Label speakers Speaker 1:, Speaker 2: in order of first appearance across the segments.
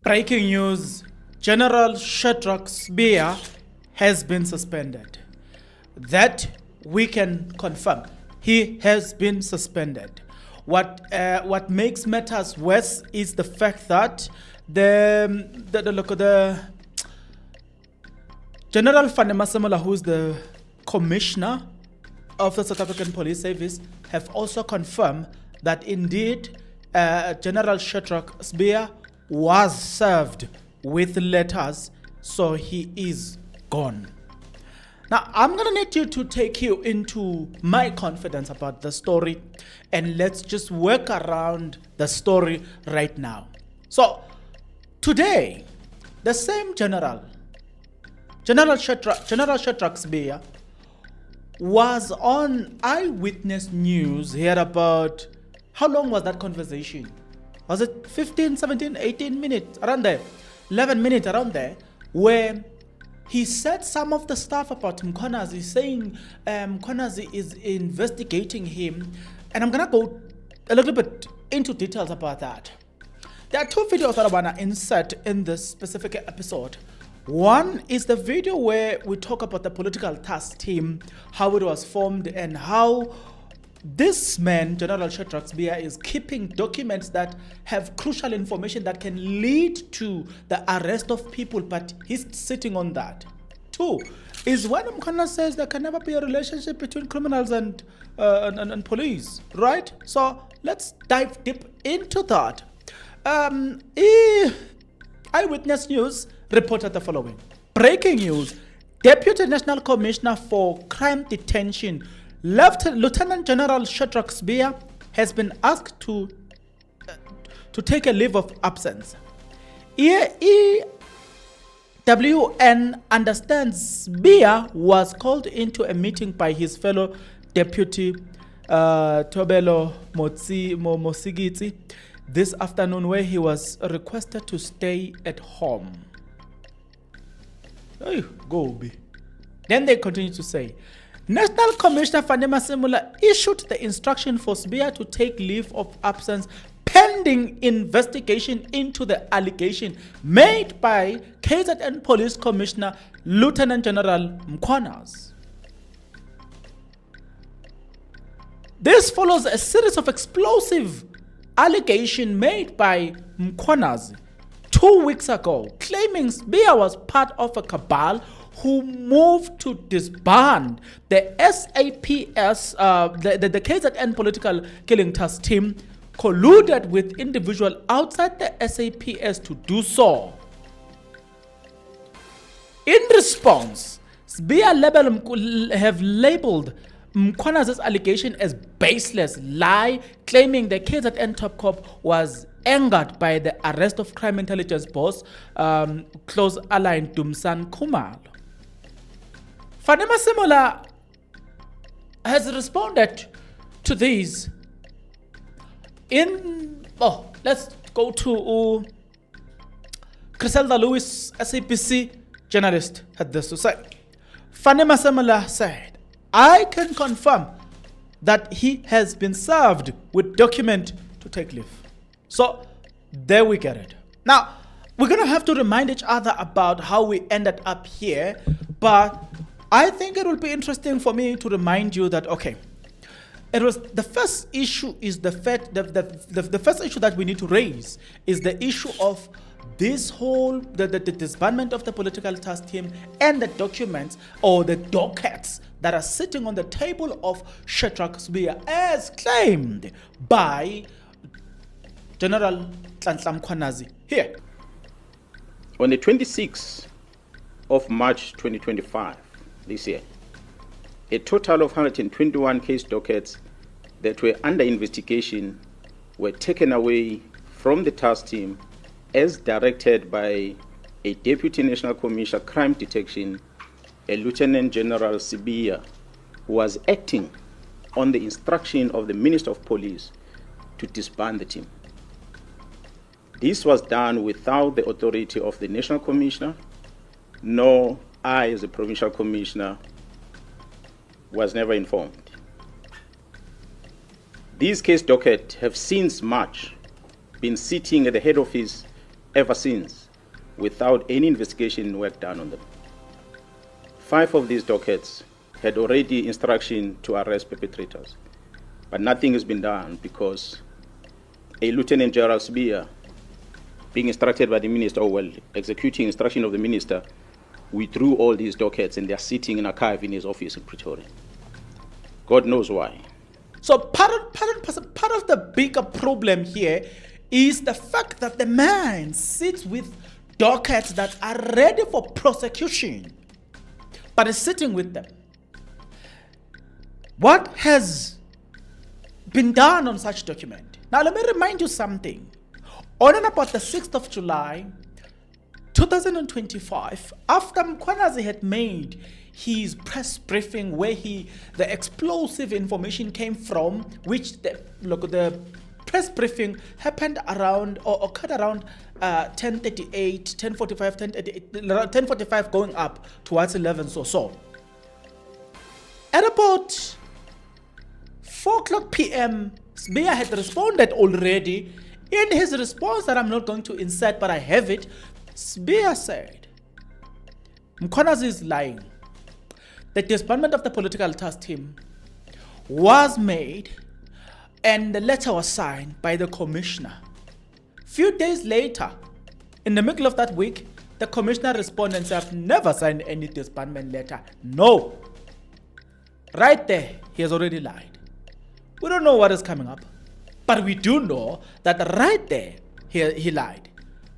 Speaker 1: Breaking news, General Shadrack Sibiya has been suspended. That we can confirm. He has been suspended. What makes matters worse is the fact that the General Mkhwanazi, who is the commissioner of the South African Police Service, have also confirmed that indeed General Shadrack Sibiya was served with letters, so he is gone. Now, I'm going to need you to take you into my confidence about the story, and let's just work around the story right now. So, today, the same General Shadrack Sibiya, was on Eyewitness News here about, how long was that conversation? Was it 15, 17, 18 minutes, around there, 11 minutes around there, where he said some of the stuff about Mkhwanazi, saying Mkhwanazi is investigating him. And I'm going to go a little bit into details about that. There are two videos that I want to insert in this specific episode. One is the video where we talk about the political task team, how it was formed, and how this man, General Shadrack Sibiya, is keeping documents that have crucial information that can lead to the arrest of people, but he's sitting on that. Two is when Mkhwanazi says there can never be a relationship between criminals and police, right? So let's dive deep into that. Eyewitness News reported the following. Breaking news: Deputy National Commissioner for Crime Detention, Lieutenant General Shadrack Sibiya, has been asked to take a leave of absence. EWN understands Sibiya was called into a meeting by his fellow deputy Thobelo Mosigiti this afternoon, where he was requested to stay at home. Hey, go be. Then they continue to say, National Commissioner Mkhwanazi issued the instruction for Sibiya to take leave of absence pending investigation into the allegation made by KZN Police Commissioner Lieutenant General Mkhwanazi. This follows a series of explosive allegations made by Mkhwanazi 2 weeks ago, claiming Sibiya was part of a cabal who moved to disband the SAPS, the KZN political killing task team, colluded with individuals outside the SAPS to do so. In response, Sibiya have labeled Mkhwanazi's allegation as baseless lie, claiming the KZN top cop was angered by the arrest of crime intelligence boss, close ally Dumsan Khumalo. Mkhwanazi has responded to these let's go to Griselda Lewis, SAPC journalist, had this to say. Mkhwanazi said, I can confirm that he has been served with document to take leave. So there we get it. Now, we're going to have to remind each other about how we ended up here, but I think it will be interesting for me to remind you that, okay, it was the first issue is the first issue that we need to raise is the issue of this whole the disbandment of the political task team and the documents or the dockets that are sitting on the table of Shadrack Sibiya as claimed by General Mkhwanazi here.
Speaker 2: On the 26th of March 2025, this year, a total of 121 case dockets that were under investigation were taken away from the task team as directed by a Deputy National Commissioner Crime Detection, a Lieutenant General Sibiya, who was acting on the instruction of the Minister of Police to disband the team. This was done without the authority of the National Commissioner, nor I, as a Provincial Commissioner, was never informed. These case dockets have since March been sitting at the head office ever since without any investigation work done on them. 5 of these dockets had already instruction to arrest perpetrators, but nothing has been done because a Lieutenant General Sibiya, being instructed by the minister, or well, executing instruction of the minister, withdrew all these dockets and they are sitting in archive in his office in Pretoria. God knows why.
Speaker 1: So part of the bigger problem here is the fact that the man sits with dockets that are ready for prosecution, but is sitting with them. What has been done on such document? Now let me remind you something. On and about the 6th of July, 2025, after Mkhwanazi had made his press briefing where the explosive information came from, which the press briefing happened around or occurred around 10:38, 10:45, 10:45 going up towards 11 or so. At about 4:00 p.m., Sibiya had responded already. In his response that I'm not going to insert, but I have it, Sibiya said, Mkhwanazi is lying. The disbandment of the political task team was made and the letter was signed by the commissioner. Few days later, in the middle of that week, the commissioner responded and said, I've never signed any disbandment letter. No. Right there, he has already lied. We don't know what is coming up, but we do know that right there, he lied.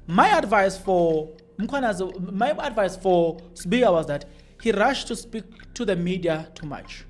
Speaker 1: My advice for Mkhwanazi, my advice for Sibiya was that he rushed to speak to the media too much.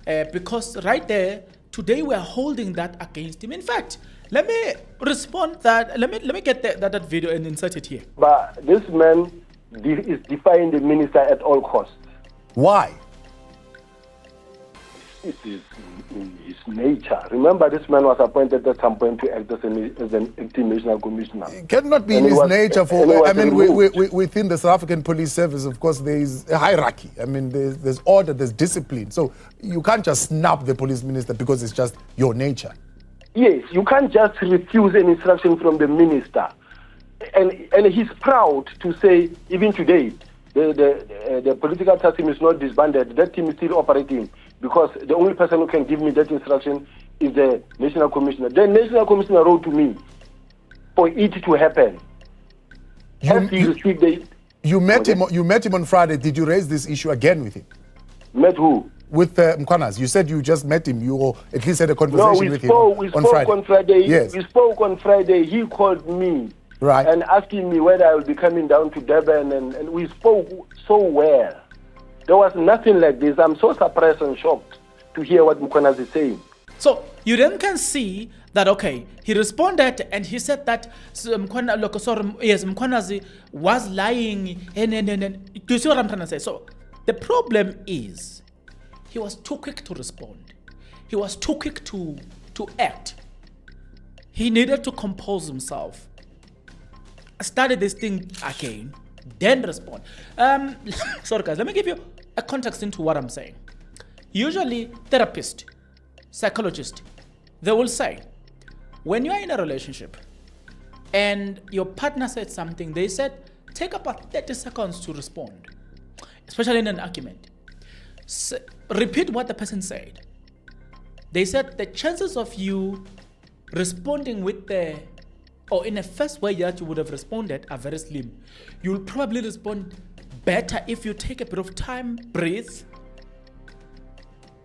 Speaker 1: Because right there, today we are holding that against him. In fact, let me respond that, let me get that video and insert it here.
Speaker 3: But this man is defying the minister at all costs.
Speaker 4: Why?
Speaker 3: It is in his nature. Remember, this man was appointed at some point to act as an acting national commissioner.
Speaker 4: It cannot be in his nature for, I mean, within the South African Police Service, of course, there is a hierarchy. I mean, there's order, there's discipline. So you can't just snap the police minister because it's just your nature.
Speaker 3: Yes, you can't just refuse an instruction from the minister. And he's proud to say, even today, the political task team is not disbanded. That team is still operating because the only person who can give me that instruction is the national commissioner. The national commissioner wrote to me for it to happen.
Speaker 4: You met him on Friday. Did you raise this issue again with him?
Speaker 3: Met who?
Speaker 4: With Mkhwanazi. You said you just met him. You at least had a conversation with him
Speaker 3: on Friday.
Speaker 4: Yes.
Speaker 3: We spoke on Friday. He called me.
Speaker 4: Right.
Speaker 3: And asking me whether I will be coming down to Durban, and we spoke so well. There was nothing like this. I'm so surprised and shocked to hear what Mkhwanazi is saying.
Speaker 1: So you then can see that, okay, he responded and he said that Mkhwanazi was lying. And do you see what I'm trying to say? So the problem is he was too quick to respond. He was too quick to act. He needed to compose himself. Started this thing again, then respond. Sorry guys, let me give you a context into what I'm saying. Usually therapist, psychologist, they will say, when you are in a relationship and your partner said something, they said, take about 30 seconds to respond, especially in an argument. Repeat what the person said. They said the chances of you responding with or in a first way that you would have responded are very slim. You'll probably respond better if you take a bit of time, breathe,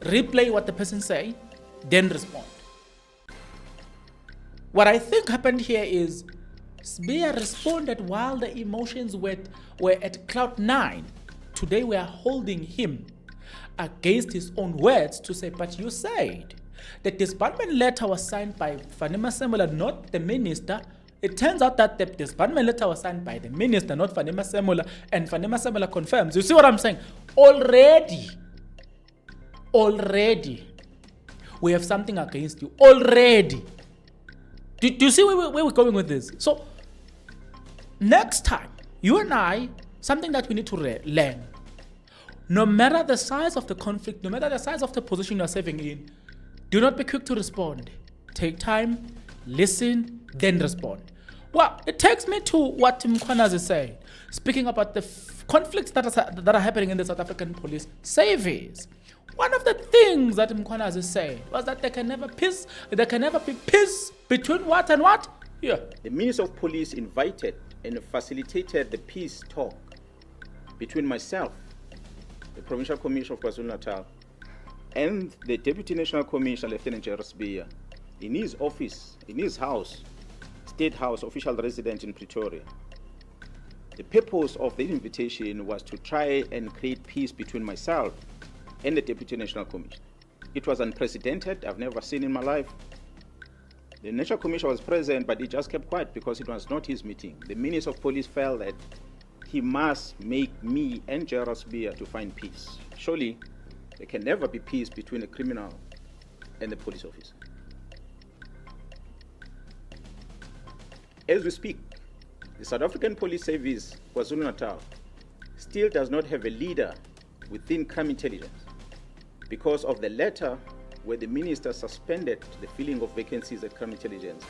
Speaker 1: replay what the person said, then respond. What I think happened here is Sibiya responded while the emotions were at cloud 9. Today we are holding him against his own words to say, but you said the disbandment letter was signed by Fanema Semula, not the minister. It turns out that the disbandment letter was signed by the minister, not Fanema Semula, and Fanema Semula confirms. You see what I'm saying? Already, we have something against you. Already. Do you see where we're going with this? So, next time, you and I, something that we need to learn. No matter the size of the conflict, no matter the size of the position you're serving in, do not be quick to respond. Take time, listen, then respond. Well, it takes me to what Mkhwanazi said, speaking about the conflicts that are happening in the South African police service. One of the things that Mkhwanazi said was that there can never be peace between what and what? Yeah.
Speaker 2: The Minister of Police invited and facilitated the peace talk between myself, the Provincial Commissioner of KwaZulu-Natal, and the Deputy National Commissioner, Lieutenant Shadrack Sibiya, in his office, in his house, State House, official residence in Pretoria. The purpose of the invitation was to try and create peace between myself and the Deputy National Commissioner. It was unprecedented. I've never seen in my life. The National Commissioner was present, but he just kept quiet because it was not his meeting. The Minister of Police felt that he must make me and Shadrack Sibiya to find peace. Surely, there can never be peace between a criminal and the police officer. As we speak, the South African Police Service, KwaZulu-Natal, still does not have a leader within crime intelligence because of the letter where the minister suspended the filling of vacancies at crime intelligence,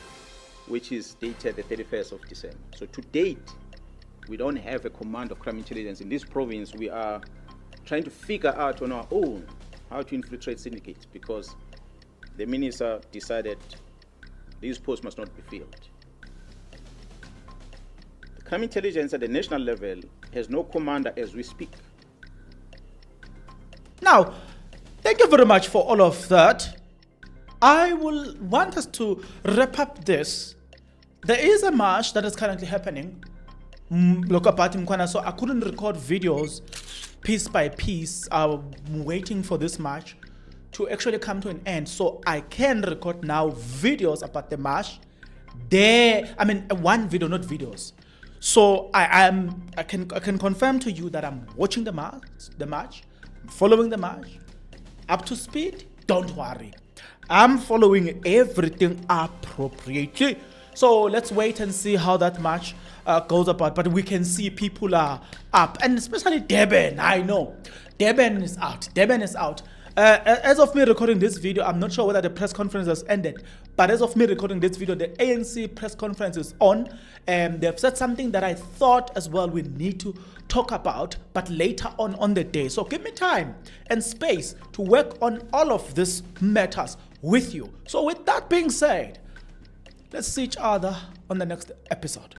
Speaker 2: which is dated the 31st of December. So to date, we don't have a command of crime intelligence in this province. We are trying to figure out on our own how to infiltrate syndicates because the minister decided these posts must not be filled. The crime intelligence at the national level has no commander as we speak.
Speaker 1: Now, thank you very much for all of that. I will want us to wrap up this. There is a march that is currently happening. So I couldn't record videos piece by piece. I'm waiting for this march to actually come to an end. So I can record now videos about the march. One video, not videos. So I can confirm to you that I'm watching the march, following the march, up to speed. Don't worry, I'm following everything appropriately. So let's wait and see how that march goes about. But we can see people are up, and especially Durban. I know Durban is out. As of me recording this video, I'm not sure whether the press conference has ended, but as of me recording this video, the ANC press conference is on, and they've said something that I thought as well we need to talk about, but later on the day. So give me time and space to work on all of these matters with you. So with that being said, let's see each other on the next episode.